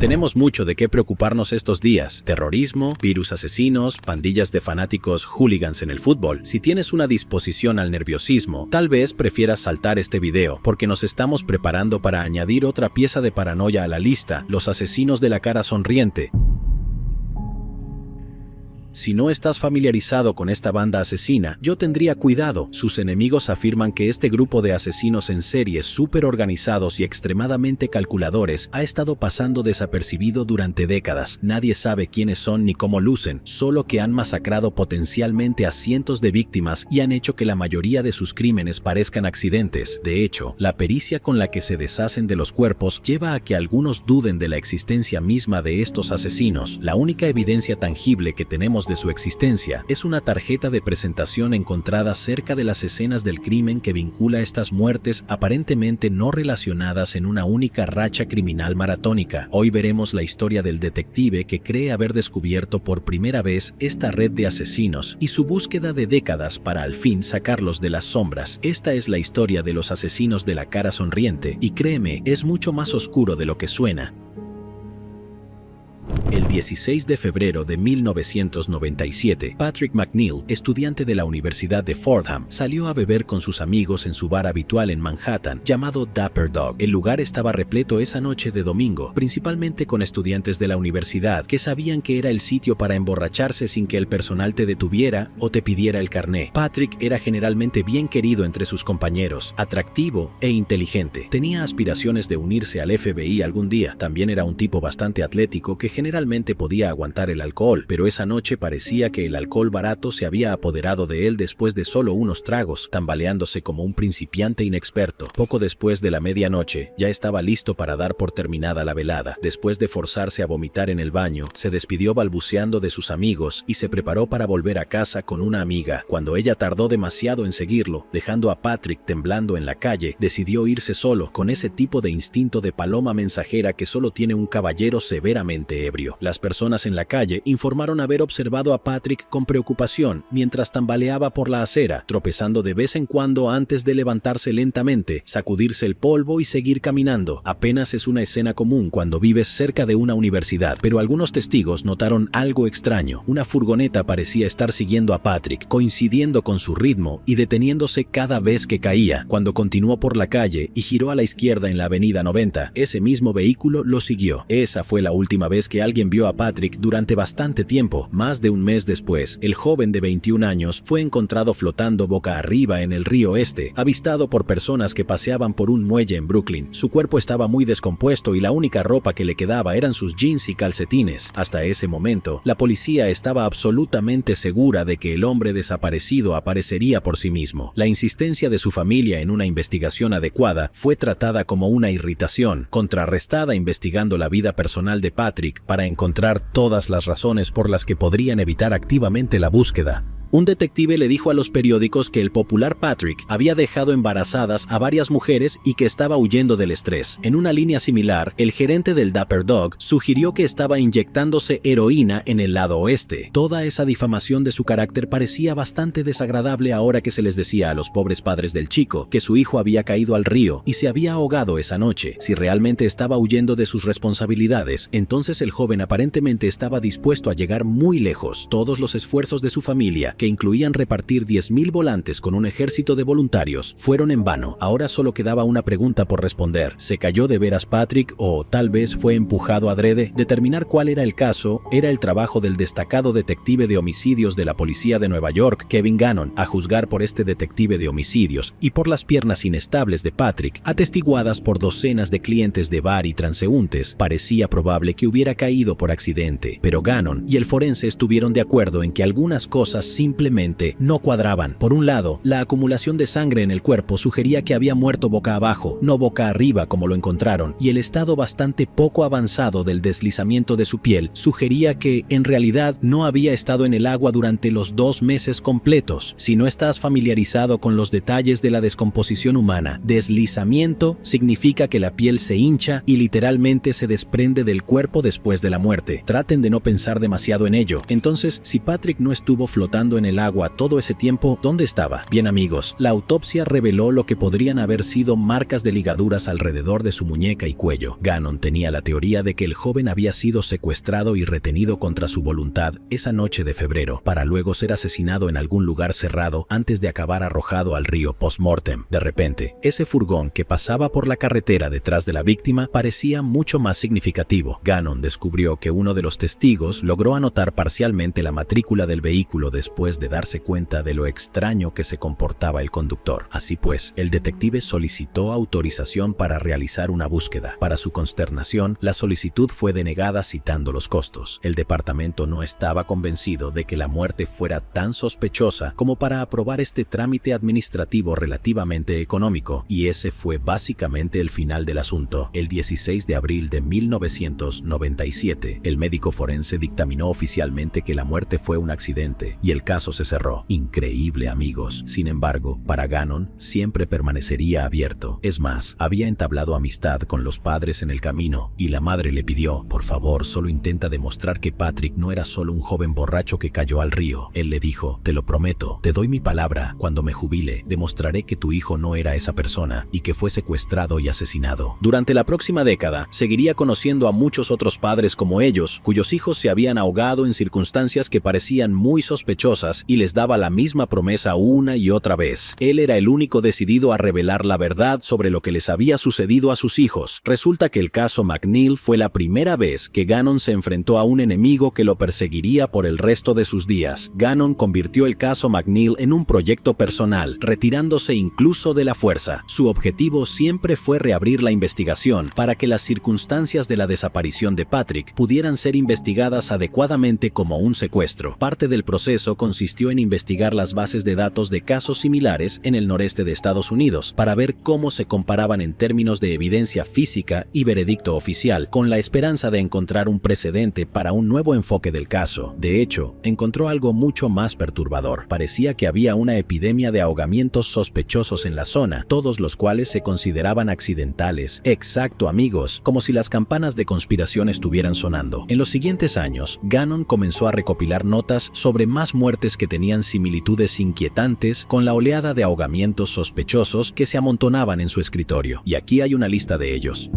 Tenemos mucho de qué preocuparnos estos días. Terrorismo, virus asesinos, pandillas de fanáticos hooligans en el fútbol. Si tienes una disposición al nerviosismo, tal vez prefieras saltar este video, porque nos estamos preparando para añadir otra pieza de paranoia a la lista: los asesinos de la cara sonriente. Si no estás familiarizado con esta banda asesina, yo tendría cuidado. Sus enemigos afirman que este grupo de asesinos en serie súper organizados y extremadamente calculadores ha estado pasando desapercibido durante décadas. Nadie sabe quiénes son ni cómo lucen, solo que han masacrado potencialmente a cientos de víctimas y han hecho que la mayoría de sus crímenes parezcan accidentes. De hecho, la pericia con la que se deshacen de los cuerpos lleva a que algunos duden de la existencia misma de estos asesinos. La única evidencia tangible que tenemos de su existencia es una tarjeta de presentación encontrada cerca de las escenas del crimen que vincula estas muertes aparentemente no relacionadas en una única racha criminal maratónica. Hoy veremos la historia del detective que cree haber descubierto por primera vez esta red de asesinos y su búsqueda de décadas para al fin sacarlos de las sombras. Esta es la historia de los asesinos de la cara sonriente y créeme, es mucho más oscuro de lo que suena. El 16 de febrero de 1997, Patrick McNeil, estudiante de la Universidad de Fordham, salió a beber con sus amigos en su bar habitual en Manhattan, llamado Dapper Dog. El lugar estaba repleto esa noche de domingo, principalmente con estudiantes de la universidad que sabían que era el sitio para emborracharse sin que el personal te detuviera o te pidiera el carné. Patrick era generalmente bien querido entre sus compañeros, atractivo e inteligente. Tenía aspiraciones de unirse al FBI algún día. También era un tipo bastante atlético que generalmente podía aguantar el alcohol, pero esa noche parecía que el alcohol barato se había apoderado de él después de solo unos tragos, tambaleándose como un principiante inexperto. Poco después de la medianoche, ya estaba listo para dar por terminada la velada. Después de forzarse a vomitar en el baño, se despidió balbuceando de sus amigos y se preparó para volver a casa con una amiga. Cuando ella tardó demasiado en seguirlo, dejando a Patrick temblando en la calle, decidió irse solo, con ese tipo de instinto de paloma mensajera que solo tiene un caballero severamente ebrio. Las personas en la calle informaron haber observado a Patrick con preocupación mientras tambaleaba por la acera, tropezando de vez en cuando antes de levantarse lentamente, sacudirse el polvo y seguir caminando. Apenas es una escena común cuando vives cerca de una universidad, pero algunos testigos notaron algo extraño. Una furgoneta parecía estar siguiendo a Patrick, coincidiendo con su ritmo y deteniéndose cada vez que caía. Cuando continuó por la calle y giró a la izquierda en la avenida 90, ese mismo vehículo lo siguió. Esa fue la última vez que alguien vio a Patrick durante bastante tiempo. Más de un mes después, el joven de 21 años fue encontrado flotando boca arriba en el río Este, avistado por personas que paseaban por un muelle en Brooklyn. Su cuerpo estaba muy descompuesto y la única ropa que le quedaba eran sus jeans y calcetines. Hasta ese momento, la policía estaba absolutamente segura de que el hombre desaparecido aparecería por sí mismo. La insistencia de su familia en una investigación adecuada fue tratada como una irritación, contrarrestada investigando la vida personal de Patrick para encontrar todas las razones por las que podrían evitar activamente la búsqueda. Un detective le dijo a los periódicos que el popular Patrick había dejado embarazadas a varias mujeres y que estaba huyendo del estrés. En una línea similar, el gerente del Dapper Dog sugirió que estaba inyectándose heroína en el lado oeste. Toda esa difamación de su carácter parecía bastante desagradable ahora que se les decía a los pobres padres del chico que su hijo había caído al río y se había ahogado esa noche. Si realmente estaba huyendo de sus responsabilidades, entonces el joven aparentemente estaba dispuesto a llegar muy lejos. Todos los esfuerzos de su familia, que incluían repartir 10,000 volantes con un ejército de voluntarios, fueron en vano. Ahora solo quedaba una pregunta por responder. ¿Se cayó de veras Patrick o tal vez fue empujado adrede? Determinar cuál era el caso era el trabajo del destacado detective de homicidios de la policía de Nueva York, Kevin Gannon. A juzgar por este detective de homicidios y por las piernas inestables de Patrick, atestiguadas por docenas de clientes de bar y transeúntes, parecía probable que hubiera caído por accidente. Pero Gannon y el forense estuvieron de acuerdo en que algunas cosas simplemente no cuadraban. Por un lado, la acumulación de sangre en el cuerpo sugería que había muerto boca abajo, no boca arriba como lo encontraron, y el estado bastante poco avanzado del deslizamiento de su piel sugería que, en realidad, no había estado en el agua durante los 2 meses completos. Si no estás familiarizado con los detalles de la descomposición humana, deslizamiento significa que la piel se hincha y literalmente se desprende del cuerpo después de la muerte. Traten de no pensar demasiado en ello. Entonces, si Patrick no estuvo flotando en el agua todo ese tiempo, ¿dónde estaba? Bien amigos, la autopsia reveló lo que podrían haber sido marcas de ligaduras alrededor de su muñeca y cuello. Gannon tenía la teoría de que el joven había sido secuestrado y retenido contra su voluntad esa noche de febrero, para luego ser asesinado en algún lugar cerrado antes de acabar arrojado al río post-mortem. De repente, ese furgón que pasaba por la carretera detrás de la víctima parecía mucho más significativo. Gannon descubrió que uno de los testigos logró anotar parcialmente la matrícula del vehículo después de darse cuenta de lo extraño que se comportaba el conductor. Así pues, el detective solicitó autorización para realizar una búsqueda. Para su consternación, la solicitud fue denegada citando los costos. El departamento no estaba convencido de que la muerte fuera tan sospechosa como para aprobar este trámite administrativo relativamente económico, y ese fue básicamente el final del asunto. El 16 de abril de 1997, el médico forense dictaminó oficialmente que la muerte fue un accidente y el caso se cerró. Increíble, amigos. Sin embargo, para Gannon siempre permanecería abierto. Es más, había entablado amistad con los padres en el camino y la madre le pidió, por favor, solo intenta demostrar que Patrick no era solo un joven borracho que cayó al río. Él le dijo, te lo prometo, te doy mi palabra, cuando me jubile, demostraré que tu hijo no era esa persona y que fue secuestrado y asesinado. Durante la próxima década, seguiría conociendo a muchos otros padres como ellos, cuyos hijos se habían ahogado en circunstancias que parecían muy sospechosas, y les daba la misma promesa una y otra vez. Él era el único decidido a revelar la verdad sobre lo que les había sucedido a sus hijos. Resulta que el caso McNeil fue la primera vez que Gannon se enfrentó a un enemigo que lo perseguiría por el resto de sus días. Gannon convirtió el caso McNeil en un proyecto personal, retirándose incluso de la fuerza. Su objetivo siempre fue reabrir la investigación para que las circunstancias de la desaparición de Patrick pudieran ser investigadas adecuadamente como un secuestro. Parte del proceso consistió en investigar las bases de datos de casos similares en el noreste de Estados Unidos para ver cómo se comparaban en términos de evidencia física y veredicto oficial, con la esperanza de encontrar un precedente para un nuevo enfoque del caso. De hecho, encontró algo mucho más perturbador. Parecía que había una epidemia de ahogamientos sospechosos en la zona, todos los cuales se consideraban accidentales. Exacto, amigos, como si las campanas de conspiración estuvieran sonando. En los siguientes años, Gannon comenzó a recopilar notas sobre más muertes que tenían similitudes inquietantes con la oleada de ahogamientos sospechosos que se amontonaban en su escritorio. Y aquí hay una lista de ellos.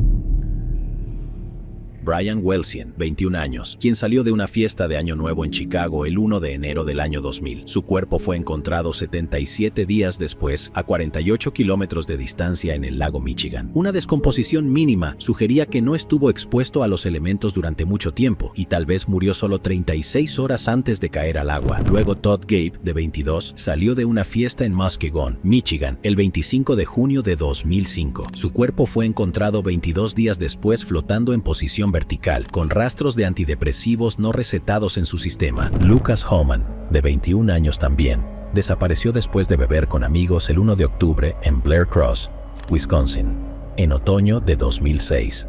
Brian Welsian, 21 años, quien salió de una fiesta de Año Nuevo en Chicago el 1 de enero del año 2000. Su cuerpo fue encontrado 77 días después, a 48 kilómetros de distancia en el lago Michigan. Una descomposición mínima sugería que no estuvo expuesto a los elementos durante mucho tiempo y tal vez murió solo 36 horas antes de caer al agua. Luego Todd Gabe, de 22, salió de una fiesta en Muskegon, Michigan, el 25 de junio de 2005. Su cuerpo fue encontrado 22 días después flotando en posición vertical, con rastros de antidepresivos no recetados en su sistema. Lucas Homan, de 21 años también, desapareció después de beber con amigos el 1 de octubre en Blair Cross, Wisconsin, en otoño de 2006.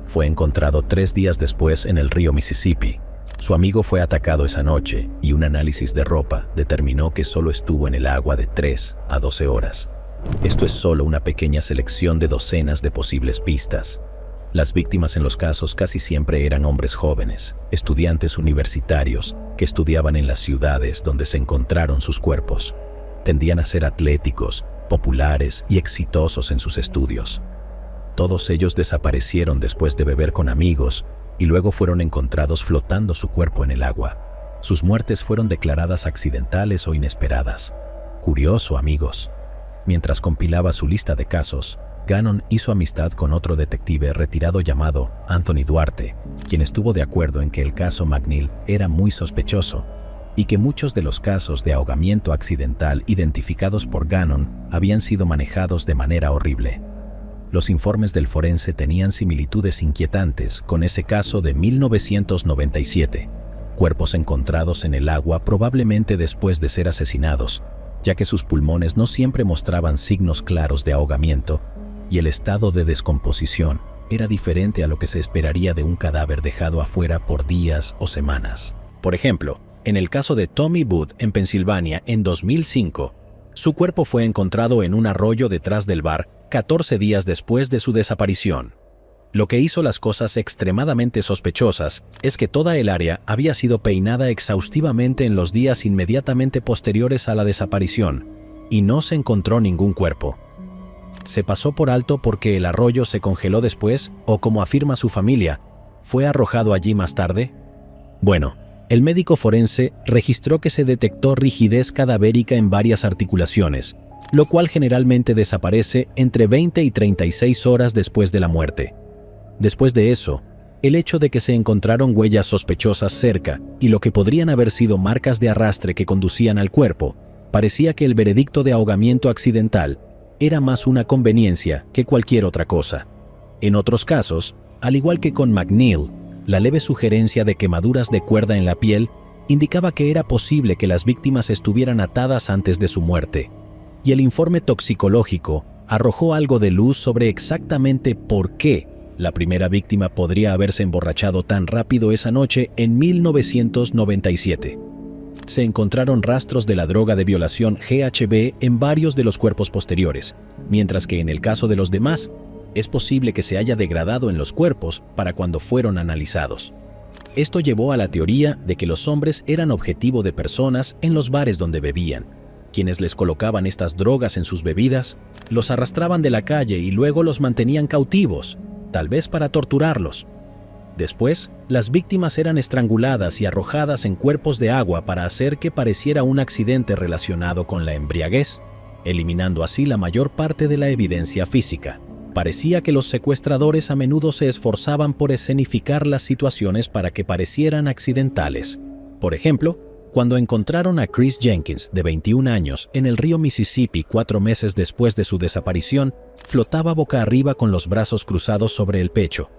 Fue encontrado 3 días después en el río Mississippi. Su amigo fue atacado esa noche y un análisis de ropa determinó que solo estuvo en el agua de 3 a 12 horas. Esto es solo una pequeña selección de docenas de posibles pistas. Las víctimas en los casos casi siempre eran hombres jóvenes, estudiantes universitarios que estudiaban en las ciudades donde se encontraron sus cuerpos. Tendían a ser atléticos, populares y exitosos en sus estudios. Todos ellos desaparecieron después de beber con amigos y luego fueron encontrados flotando su cuerpo en el agua. Sus muertes fueron declaradas accidentales o inesperadas. Curioso, amigos. Mientras compilaba su lista de casos, Gannon hizo amistad con otro detective retirado llamado Anthony Duarte, quien estuvo de acuerdo en que el caso McNeil era muy sospechoso y que muchos de los casos de ahogamiento accidental identificados por Gannon habían sido manejados de manera horrible. Los informes del forense tenían similitudes inquietantes con ese caso de 1997, cuerpos encontrados en el agua probablemente después de ser asesinados, ya que sus pulmones no siempre mostraban signos claros de ahogamiento y el estado de descomposición era diferente a lo que se esperaría de un cadáver dejado afuera por días o semanas. Por ejemplo, en el caso de Tommy Booth en Pensilvania en 2005, su cuerpo fue encontrado en un arroyo detrás del bar 14 días después de su desaparición. Lo que hizo las cosas extremadamente sospechosas es que toda el área había sido peinada exhaustivamente en los días inmediatamente posteriores a la desaparición, y no se encontró ningún cuerpo. ¿Se pasó por alto porque el arroyo se congeló después, o como afirma su familia, fue arrojado allí más tarde? Bueno, el médico forense registró que se detectó rigidez cadavérica en varias articulaciones, lo cual generalmente desaparece entre 20 y 36 horas después de la muerte. Después de eso, el hecho de que se encontraron huellas sospechosas cerca y lo que podrían haber sido marcas de arrastre que conducían al cuerpo, parecía que el veredicto de ahogamiento accidental era más una conveniencia que cualquier otra cosa. En otros casos, al igual que con McNeil, la leve sugerencia de quemaduras de cuerda en la piel indicaba que era posible que las víctimas estuvieran atadas antes de su muerte. Y el informe toxicológico arrojó algo de luz sobre exactamente por qué la primera víctima podría haberse emborrachado tan rápido esa noche en 1997. Se encontraron rastros de la droga de violación GHB en varios de los cuerpos posteriores, mientras que en el caso de los demás, es posible que se haya degradado en los cuerpos para cuando fueron analizados. Esto llevó a la teoría de que los hombres eran objetivo de personas en los bares donde bebían. Quienes les colocaban estas drogas en sus bebidas, los arrastraban de la calle y luego los mantenían cautivos, tal vez para torturarlos. Después, las víctimas eran estranguladas y arrojadas en cuerpos de agua para hacer que pareciera un accidente relacionado con la embriaguez, eliminando así la mayor parte de la evidencia física. Parecía que los secuestradores a menudo se esforzaban por escenificar las situaciones para que parecieran accidentales. Por ejemplo, cuando encontraron a Chris Jenkins, de 21 años, en el río Mississippi 4 meses después de su desaparición, flotaba boca arriba con los brazos cruzados sobre el pecho.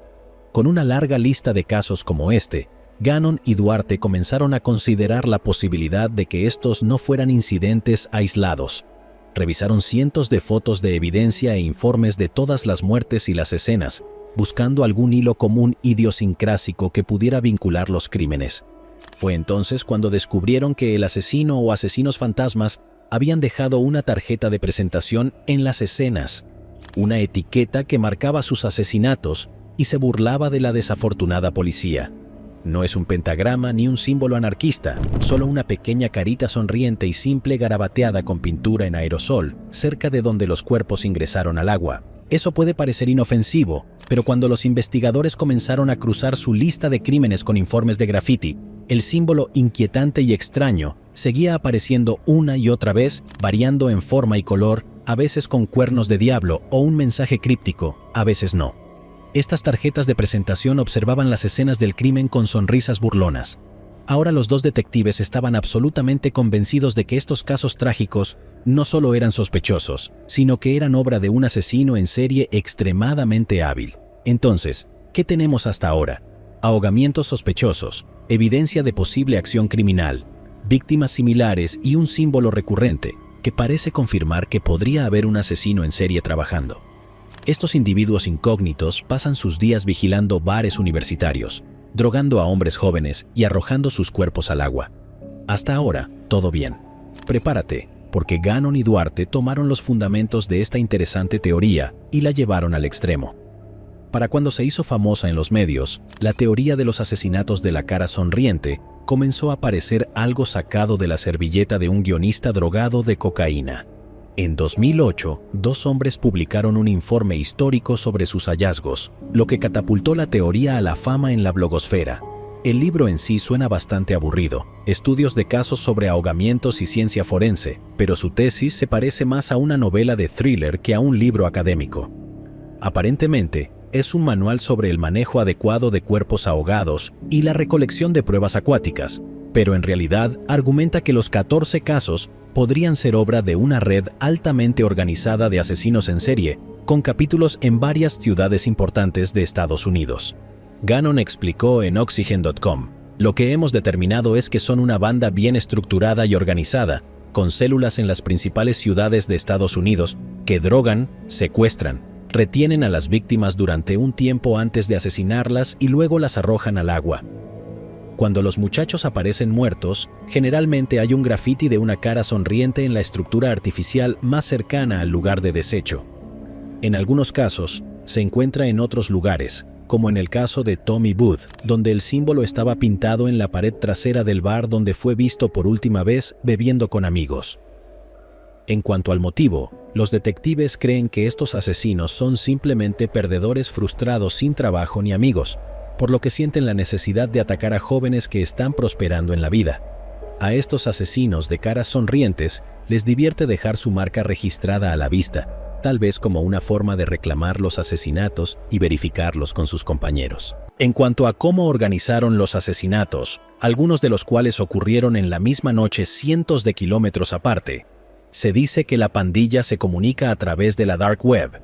Con una larga lista de casos como este, Gannon y Duarte comenzaron a considerar la posibilidad de que estos no fueran incidentes aislados. Revisaron cientos de fotos de evidencia e informes de todas las muertes y las escenas, buscando algún hilo común idiosincrásico que pudiera vincular los crímenes. Fue entonces cuando descubrieron que el asesino o asesinos fantasmas habían dejado una tarjeta de presentación en las escenas, una etiqueta que marcaba sus asesinatos y se burlaba de la desafortunada policía. No es un pentagrama ni un símbolo anarquista, solo una pequeña carita sonriente y simple garabateada con pintura en aerosol, cerca de donde los cuerpos ingresaron al agua. Eso puede parecer inofensivo, pero cuando los investigadores comenzaron a cruzar su lista de crímenes con informes de graffiti, el símbolo inquietante y extraño seguía apareciendo una y otra vez, variando en forma y color, a veces con cuernos de diablo o un mensaje críptico, a veces no. Estas tarjetas de presentación observaban las escenas del crimen con sonrisas burlonas. Ahora los dos detectives estaban absolutamente convencidos de que estos casos trágicos no solo eran sospechosos, sino que eran obra de un asesino en serie extremadamente hábil. Entonces, ¿qué tenemos hasta ahora? Ahogamientos sospechosos, evidencia de posible acción criminal, víctimas similares y un símbolo recurrente que parece confirmar que podría haber un asesino en serie trabajando. Estos individuos incógnitos pasan sus días vigilando bares universitarios, drogando a hombres jóvenes y arrojando sus cuerpos al agua. Hasta ahora, todo bien. Prepárate, porque Gannon y Duarte tomaron los fundamentos de esta interesante teoría y la llevaron al extremo. Para cuando se hizo famosa en los medios, la teoría de los asesinatos de la cara sonriente comenzó a parecer algo sacado de la servilleta de un guionista drogado de cocaína. En 2008, 2 hombres publicaron un informe histórico sobre sus hallazgos, lo que catapultó la teoría a la fama en la blogosfera. El libro en sí suena bastante aburrido, estudios de casos sobre ahogamientos y ciencia forense, pero su tesis se parece más a una novela de thriller que a un libro académico. Aparentemente, es un manual sobre el manejo adecuado de cuerpos ahogados y la recolección de pruebas acuáticas, pero en realidad argumenta que los 14 casos podrían ser obra de una red altamente organizada de asesinos en serie, con capítulos en varias ciudades importantes de Estados Unidos. Gannon explicó en Oxygen.com, lo que hemos determinado es que son una banda bien estructurada y organizada, con células en las principales ciudades de Estados Unidos, que drogan, secuestran, retienen a las víctimas durante un tiempo antes de asesinarlas y luego las arrojan al agua. Cuando los muchachos aparecen muertos, generalmente hay un grafiti de una cara sonriente en la estructura artificial más cercana al lugar de desecho. En algunos casos, se encuentra en otros lugares, como en el caso de Tommy Booth, donde el símbolo estaba pintado en la pared trasera del bar donde fue visto por última vez bebiendo con amigos. En cuanto al motivo, los detectives creen que estos asesinos son simplemente perdedores frustrados sin trabajo ni amigos, por lo que sienten la necesidad de atacar a jóvenes que están prosperando en la vida. A estos asesinos de caras sonrientes les divierte dejar su marca registrada a la vista, tal vez como una forma de reclamar los asesinatos y verificarlos con sus compañeros. En cuanto a cómo organizaron los asesinatos, algunos de los cuales ocurrieron en la misma noche cientos de kilómetros aparte, se dice que la pandilla se comunica a través de la dark web.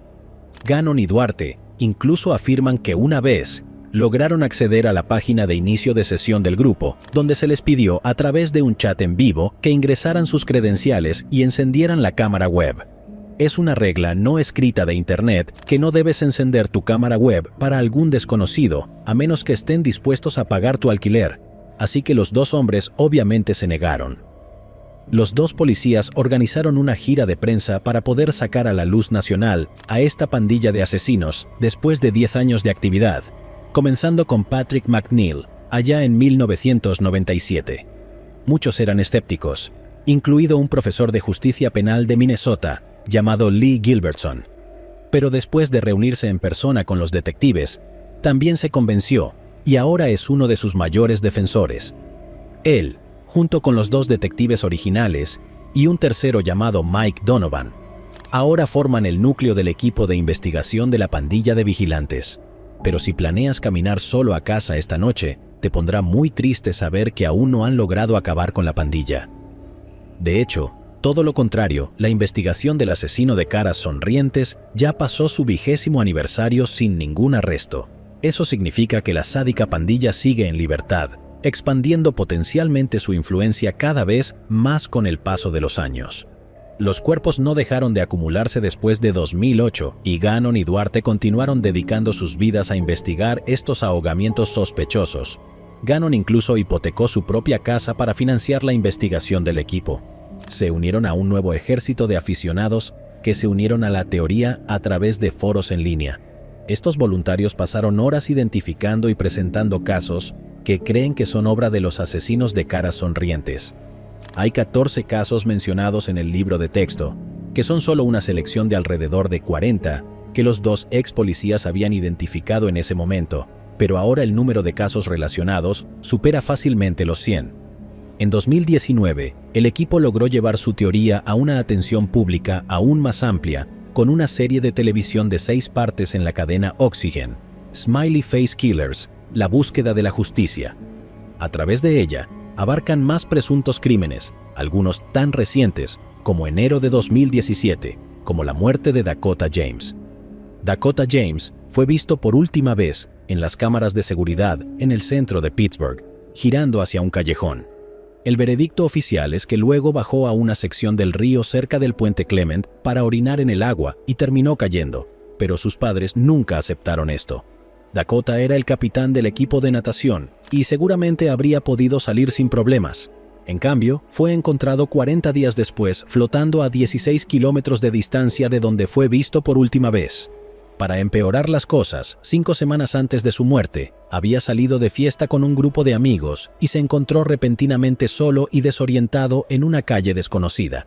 Gannon y Duarte incluso afirman que una vez lograron acceder a la página de inicio de sesión del grupo, donde se les pidió a través de un chat en vivo que ingresaran sus credenciales y encendieran la cámara web. Es una regla no escrita de Internet que no debes encender tu cámara web para algún desconocido, a menos que estén dispuestos a pagar tu alquiler, así que los dos hombres obviamente se negaron. Los dos policías organizaron una gira de prensa para poder sacar a la luz nacional a esta pandilla de asesinos después de 10 años de actividad, comenzando con Patrick McNeil, allá en 1997. Muchos eran escépticos, incluido un profesor de justicia penal de Minnesota llamado Lee Gilbertson. Pero después de reunirse en persona con los detectives, también se convenció y ahora es uno de sus mayores defensores. Él, junto con los dos detectives originales y un tercero llamado Mike Donovan, ahora forman el núcleo del equipo de investigación de la pandilla de vigilantes. Pero si planeas caminar solo a casa esta noche, te pondrá muy triste saber que aún no han logrado acabar con la pandilla. De hecho, todo lo contrario, la investigación del asesino de caras sonrientes ya pasó su 20º aniversario sin ningún arresto. Eso significa que la sádica pandilla sigue en libertad, expandiendo potencialmente su influencia cada vez más con el paso de los años. Los cuerpos no dejaron de acumularse después de 2008 y Gannon y Duarte continuaron dedicando sus vidas a investigar estos ahogamientos sospechosos. Gannon incluso hipotecó su propia casa para financiar la investigación del equipo. Se unieron a un nuevo ejército de aficionados que se unieron a la teoría a través de foros en línea. Estos voluntarios pasaron horas identificando y presentando casos que creen que son obra de los asesinos de caras sonrientes. Hay 14 casos mencionados en el libro de texto, que son solo una selección de alrededor de 40 que los dos ex policías habían identificado en ese momento, pero ahora el número de casos relacionados supera fácilmente los 100. En 2019, el equipo logró llevar su teoría a una atención pública aún más amplia con una serie de televisión de 6 partes en la cadena Oxygen, Smiley Face Killers, la búsqueda de la justicia. A través de ella, abarcan más presuntos crímenes, algunos tan recientes como enero de 2017, como la muerte de Dakota James. Dakota James fue visto por última vez en las cámaras de seguridad en el centro de Pittsburgh, girando hacia un callejón. El veredicto oficial es que luego bajó a una sección del río cerca del puente Clement para orinar en el agua y terminó cayendo, pero sus padres nunca aceptaron esto. Dakota era el capitán del equipo de natación y seguramente habría podido salir sin problemas. En cambio, fue encontrado 40 días después flotando a 16 kilómetros de distancia de donde fue visto por última vez. Para empeorar las cosas, 5 semanas antes de su muerte, había salido de fiesta con un grupo de amigos y se encontró repentinamente solo y desorientado en una calle desconocida.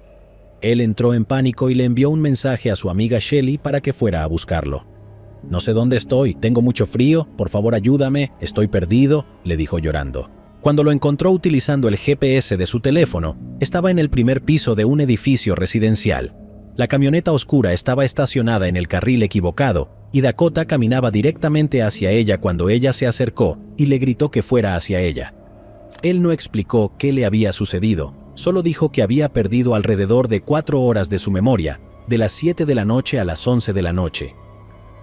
Él entró en pánico y le envió un mensaje a su amiga Shelly para que fuera a buscarlo. «No sé dónde estoy, tengo mucho frío, por favor ayúdame, estoy perdido», le dijo llorando. Cuando lo encontró utilizando el GPS de su teléfono, estaba en el primer piso de un edificio residencial. La camioneta oscura estaba estacionada en el carril equivocado y Dakota caminaba directamente hacia ella cuando ella se acercó y le gritó que fuera hacia ella. Él no explicó qué le había sucedido, solo dijo que había perdido alrededor de 4 horas de su memoria, de las 7 de la noche a las 11 de la noche.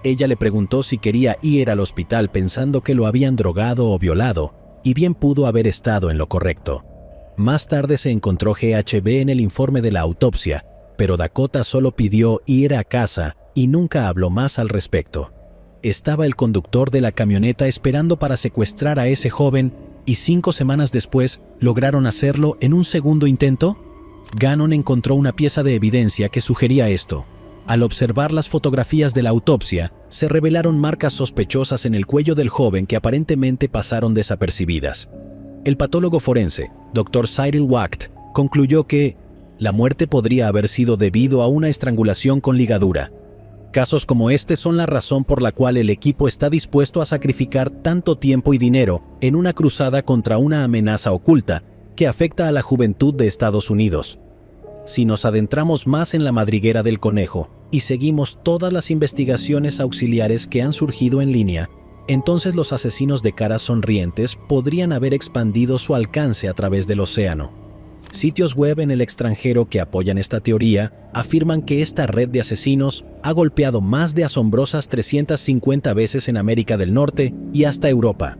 Ella le preguntó si quería ir al hospital pensando que lo habían drogado o violado, y bien pudo haber estado en lo correcto. Más tarde se encontró GHB en el informe de la autopsia, pero Dakota solo pidió ir a casa y nunca habló más al respecto. Estaba el conductor de la camioneta esperando para secuestrar a ese joven y 5 semanas después lograron hacerlo en un segundo intento. Gannon encontró una pieza de evidencia que sugería esto. Al observar las fotografías de la autopsia, se revelaron marcas sospechosas en el cuello del joven que aparentemente pasaron desapercibidas. El patólogo forense, Dr. Cyril Wacht, concluyó que la muerte podría haber sido debido a una estrangulación con ligadura. Casos como este son la razón por la cual el equipo está dispuesto a sacrificar tanto tiempo y dinero en una cruzada contra una amenaza oculta que afecta a la juventud de Estados Unidos. Si nos adentramos más en la madriguera del conejo y seguimos todas las investigaciones auxiliares que han surgido en línea, entonces los asesinos de caras sonrientes podrían haber expandido su alcance a través del océano. Sitios web en el extranjero que apoyan esta teoría afirman que esta red de asesinos ha golpeado más de asombrosas 350 veces en América del Norte y hasta Europa.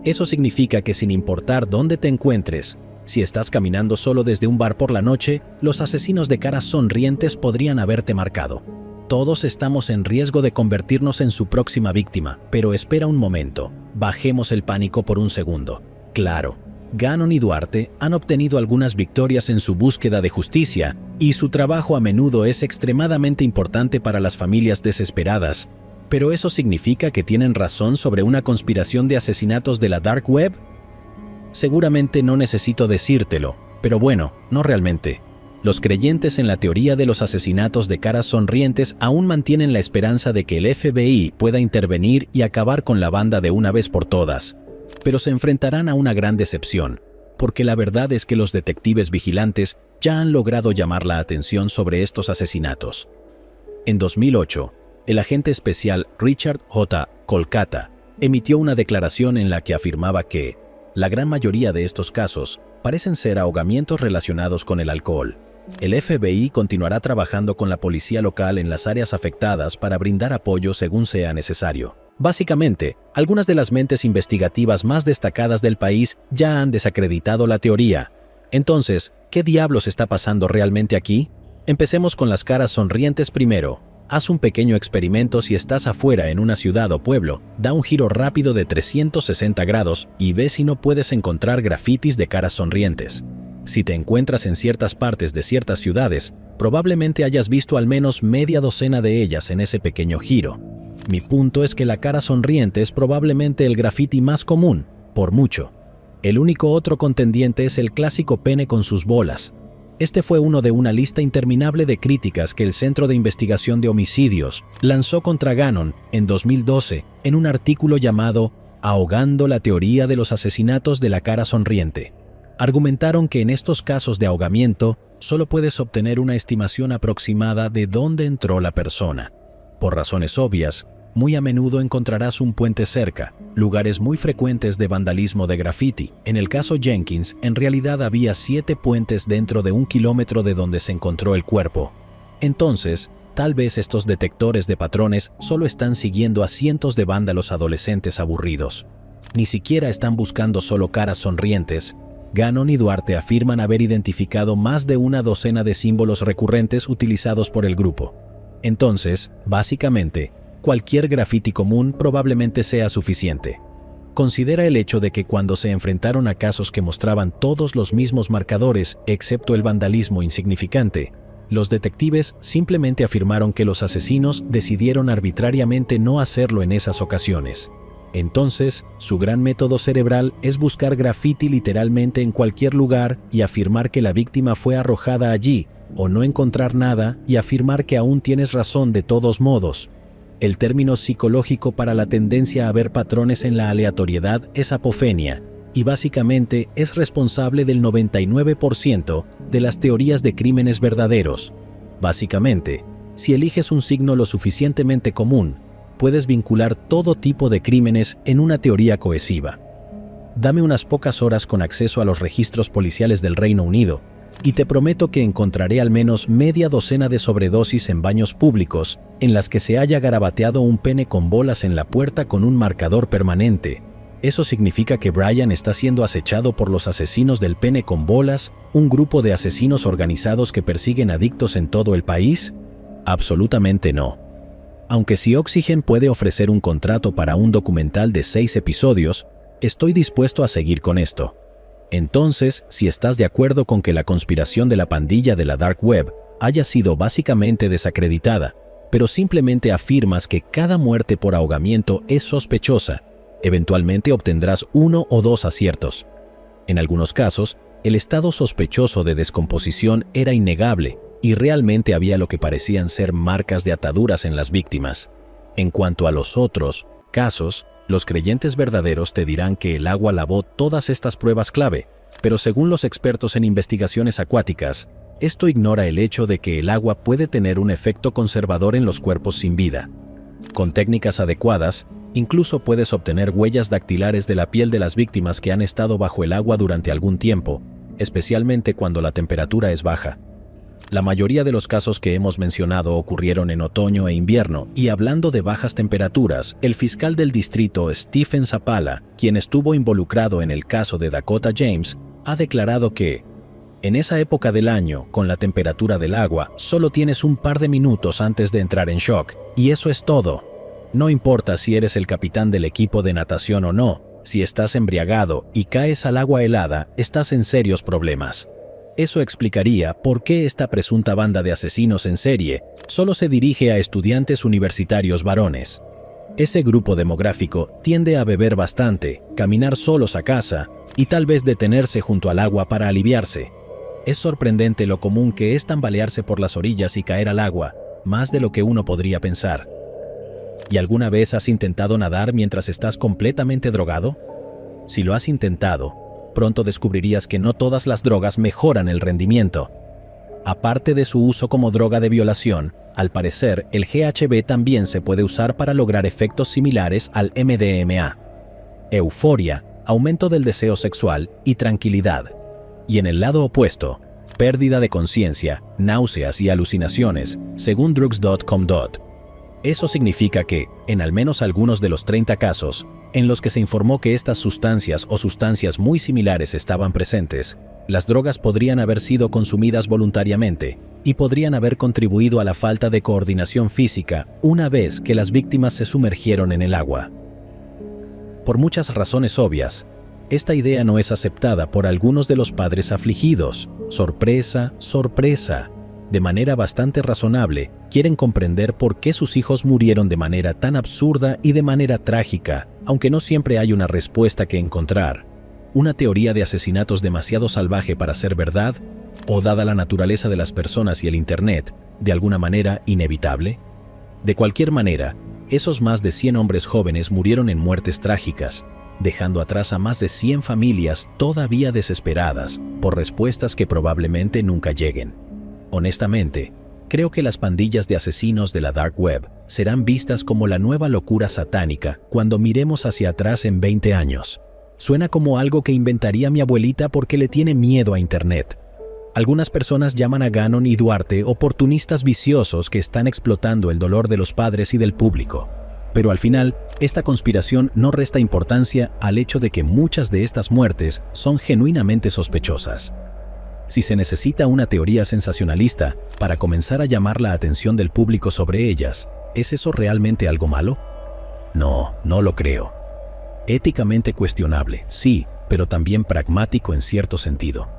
Eso significa que sin importar dónde te encuentres, si estás caminando solo desde un bar por la noche, los asesinos de caras sonrientes podrían haberte marcado. Todos estamos en riesgo de convertirnos en su próxima víctima, pero espera un momento, bajemos el pánico por un segundo. Claro, Gannon y Duarte han obtenido algunas victorias en su búsqueda de justicia, y su trabajo a menudo es extremadamente importante para las familias desesperadas. ¿Pero eso significa que tienen razón sobre una conspiración de asesinatos de la Dark Web? Seguramente no necesito decírtelo, pero bueno, no realmente. Los creyentes en la teoría de los asesinatos de caras sonrientes aún mantienen la esperanza de que el FBI pueda intervenir y acabar con la banda de una vez por todas. Pero se enfrentarán a una gran decepción, porque la verdad es que los detectives vigilantes ya han logrado llamar la atención sobre estos asesinatos. En 2008, el agente especial Richard J. Kolkata emitió una declaración en la que afirmaba que la gran mayoría de estos casos parecen ser ahogamientos relacionados con el alcohol. El FBI continuará trabajando con la policía local en las áreas afectadas para brindar apoyo según sea necesario. Básicamente, algunas de las mentes investigativas más destacadas del país ya han desacreditado la teoría. Entonces, ¿qué diablos está pasando realmente aquí? Empecemos con las caras sonrientes primero. Haz un pequeño experimento si estás afuera en una ciudad o pueblo, da un giro rápido de 360 grados y ve si no puedes encontrar grafitis de caras sonrientes. Si te encuentras en ciertas partes de ciertas ciudades, probablemente hayas visto al menos media docena de ellas en ese pequeño giro. Mi punto es que la cara sonriente es probablemente el grafiti más común, por mucho. El único otro contendiente es el clásico pene con sus bolas. Este fue uno de una lista interminable de críticas que el Centro de Investigación de Homicidios lanzó contra Gannon en 2012 en un artículo llamado Ahogando la teoría de los asesinatos de la cara sonriente. Argumentaron que en estos casos de ahogamiento solo puedes obtener una estimación aproximada de dónde entró la persona. Por razones obvias, muy a menudo encontrarás un puente cerca, lugares muy frecuentes de vandalismo de graffiti. En el caso Jenkins, en realidad había 7 puentes dentro de 1 kilómetro de donde se encontró el cuerpo. Entonces, tal vez estos detectores de patrones solo están siguiendo a cientos de vándalos adolescentes aburridos. Ni siquiera están buscando solo caras sonrientes. Gannon y Duarte afirman haber identificado más de una docena de símbolos recurrentes utilizados por el grupo. Entonces, básicamente, cualquier grafiti común probablemente sea suficiente. Considera el hecho de que cuando se enfrentaron a casos que mostraban todos los mismos marcadores, excepto el vandalismo insignificante, los detectives simplemente afirmaron que los asesinos decidieron arbitrariamente no hacerlo en esas ocasiones. Entonces, su gran método cerebral es buscar grafiti literalmente en cualquier lugar y afirmar que la víctima fue arrojada allí, o no encontrar nada y afirmar que aún tienes razón de todos modos. El término psicológico para la tendencia a ver patrones en la aleatoriedad es apofenia, y básicamente es responsable del 99% de las teorías de crímenes verdaderos. Básicamente, si eliges un signo lo suficientemente común, puedes vincular todo tipo de crímenes en una teoría cohesiva. Dame unas pocas horas con acceso a los registros policiales del Reino Unido, y te prometo que encontraré al menos media docena de sobredosis en baños públicos en las que se haya garabateado un pene con bolas en la puerta con un marcador permanente. ¿Eso significa que Brian está siendo acechado por los asesinos del pene con bolas, un grupo de asesinos organizados que persiguen adictos en todo el país? Absolutamente no. Aunque si Oxygen puede ofrecer un contrato para un documental de 6 episodios, estoy dispuesto a seguir con esto. Entonces, si estás de acuerdo con que la conspiración de la pandilla de la Dark Web haya sido básicamente desacreditada, pero simplemente afirmas que cada muerte por ahogamiento es sospechosa. Eventualmente obtendrás 1 o 2 aciertos. En algunos casos, el estado sospechoso de descomposición era innegable y realmente había lo que parecían ser marcas de ataduras en las víctimas. En cuanto a los otros casos, los creyentes verdaderos te dirán que el agua lavó todas estas pruebas clave, pero según los expertos en investigaciones acuáticas, esto ignora el hecho de que el agua puede tener un efecto conservador en los cuerpos sin vida. Con técnicas adecuadas, incluso puedes obtener huellas dactilares de la piel de las víctimas que han estado bajo el agua durante algún tiempo, especialmente cuando la temperatura es baja. La mayoría de los casos que hemos mencionado ocurrieron en otoño e invierno, y hablando de bajas temperaturas, el fiscal del distrito Stephen Zappala, quien estuvo involucrado en el caso de Dakota James, ha declarado que en esa época del año, con la temperatura del agua, solo tienes un par de minutos antes de entrar en shock, y eso es todo. No importa si eres el capitán del equipo de natación o no, si estás embriagado y caes al agua helada, estás en serios problemas. Eso explicaría por qué esta presunta banda de asesinos en serie solo se dirige a estudiantes universitarios varones. Ese grupo demográfico tiende a beber bastante, caminar solos a casa y tal vez detenerse junto al agua para aliviarse. Es sorprendente lo común que es tambalearse por las orillas y caer al agua, más de lo que uno podría pensar. ¿Y alguna vez has intentado nadar mientras estás completamente drogado? Si lo has intentado, pronto descubrirías que no todas las drogas mejoran el rendimiento. Aparte de su uso como droga de violación, al parecer el GHB también se puede usar para lograr efectos similares al MDMA. Euforia, aumento del deseo sexual y tranquilidad. Y en el lado opuesto, pérdida de conciencia, náuseas y alucinaciones, según drugs.com. Eso significa que, en al menos algunos de los 30 casos, en los que se informó que estas sustancias o sustancias muy similares estaban presentes, las drogas podrían haber sido consumidas voluntariamente y podrían haber contribuido a la falta de coordinación física una vez que las víctimas se sumergieron en el agua. Por muchas razones obvias, esta idea no es aceptada por algunos de los padres afligidos. Sorpresa, sorpresa. De manera bastante razonable, quieren comprender por qué sus hijos murieron de manera tan absurda y de manera trágica, aunque no siempre hay una respuesta que encontrar. ¿Una teoría de asesinatos demasiado salvaje para ser verdad? ¿O dada la naturaleza de las personas y el Internet, de alguna manera inevitable? De cualquier manera, esos más de 100 hombres jóvenes murieron en muertes trágicas, dejando atrás a más de 100 familias todavía desesperadas por respuestas que probablemente nunca lleguen. Honestamente, creo que las pandillas de asesinos de la Dark Web serán vistas como la nueva locura satánica cuando miremos hacia atrás en 20 años. Suena como algo que inventaría mi abuelita porque le tiene miedo a Internet. Algunas personas llaman a Gannon y Duarte oportunistas viciosos que están explotando el dolor de los padres y del público. Pero al final, esta conspiración no resta importancia al hecho de que muchas de estas muertes son genuinamente sospechosas. Si se necesita una teoría sensacionalista para comenzar a llamar la atención del público sobre ellas, ¿es eso realmente algo malo? No, no lo creo. Éticamente cuestionable, sí, pero también pragmático en cierto sentido.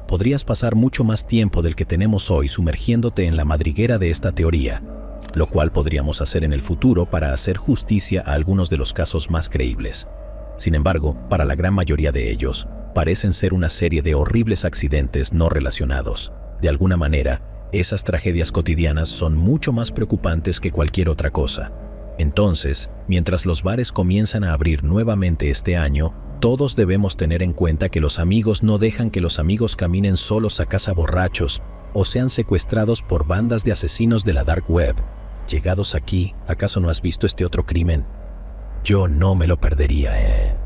Podrías pasar mucho más tiempo del que tenemos hoy sumergiéndote en la madriguera de esta teoría, lo cual podríamos hacer en el futuro para hacer justicia a algunos de los casos más creíbles. Sin embargo, para la gran mayoría de ellos, parecen ser una serie de horribles accidentes no relacionados. De alguna manera, esas tragedias cotidianas son mucho más preocupantes que cualquier otra cosa. Entonces, mientras los bares comienzan a abrir nuevamente este año, todos debemos tener en cuenta que los amigos no dejan que los amigos caminen solos a casa borrachos o sean secuestrados por bandas de asesinos de la Dark Web. Llegados aquí, ¿acaso no has visto este otro crimen? Yo no me lo perdería,